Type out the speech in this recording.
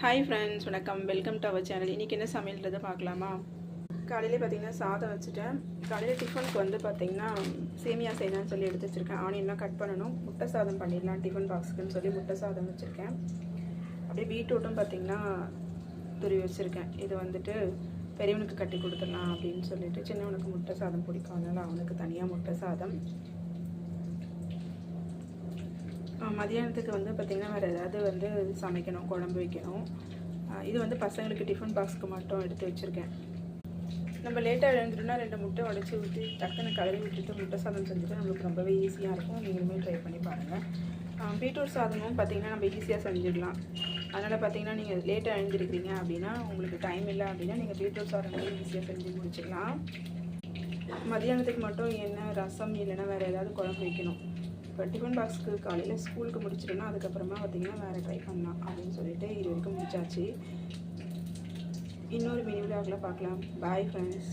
Hi friends, வணக்கம். Welcome to our channel. இன்றைக்கி என்ன சமையல்ன்றதை பார்க்கலாமா? காலையிலே பார்த்திங்கன்னா சாதம் வச்சுட்டேன். காலையில் டிஃபனுக்கு வந்து பார்த்திங்கன்னா சேமியா செய்யலான்னு சொல்லி எடுத்து வச்சுருக்கேன். ஆனியன்லாம் கட் பண்ணணும். முட்டை சாதம் பண்ணிடலாம் டிஃபன் பாக்ஸுக்குன்னு சொல்லி முட்டை சாதம் வச்சுருக்கேன். அப்படியே பீட்ரூட்டும் பார்த்திங்கன்னா துருவி வச்சுருக்கேன். இது வந்துட்டு பெரியவனுக்கு கட்டி கொடுத்துடலாம் அப்படின்னு சொல்லிட்டு, சின்னவனுக்கு முட்டை சாதம் பிடிக்கும், அதனால் அவனுக்கு தனியாக முட்டை சாதம். மதியானத்துக்கு வந்து பார்த்திங்கன்னா வேறு ஏதாவது வந்து சமைக்கணும், குழம்பு வைக்கணும். இது வந்து பசங்களுக்கு டிஃபன் பாக்ஸ்க்கு மட்டும் எடுத்து வச்சுருக்கேன். நம்ம லேட்டாக எழுந்துட்டோம்னா 2 முட்டை உடச்சி ஊற்றி டக்குன்னு கலரி விட்டுட்டு முட்டை சாதம் செஞ்சுட்டு நம்மளுக்கு ரொம்பவே ஈஸியாக இருக்கும். நீங்களுமே ட்ரை பண்ணி பாருங்கள். பீட்ரூட் சாதமும் பார்த்திங்கன்னா நம்ம ஈஸியாக செஞ்சிடலாம். அதனால் பார்த்திங்கன்னா நீங்கள் லேட்டாக எழுந்திருக்கிறீங்க அப்படின்னா, உங்களுக்கு டைம் இல்லை அப்படின்னா நீங்கள் பீட்ரூட் சாதம் வந்து ஈஸியாக செஞ்சு முடிச்சிடலாம். மதியானத்துக்கு மட்டும் என்ன ரசம் இல்லைன்னா வேறு ஏதாவது குழம்பு வைக்கணும். இப்போ டிஃபன் பாக்ஸ்க்கு காலையில் ஸ்கூலுக்கு முடிச்சிட்டோன்னா அதுக்கப்புறமா பார்த்திங்கன்னா வேறு ட்ரை பண்ணலாம் அப்படின்னு சொல்லிட்டு இது வரைக்கும் முடிச்சாச்சு. இன்னொரு மினி விலாகில் பார்க்கலாம். Bye friends.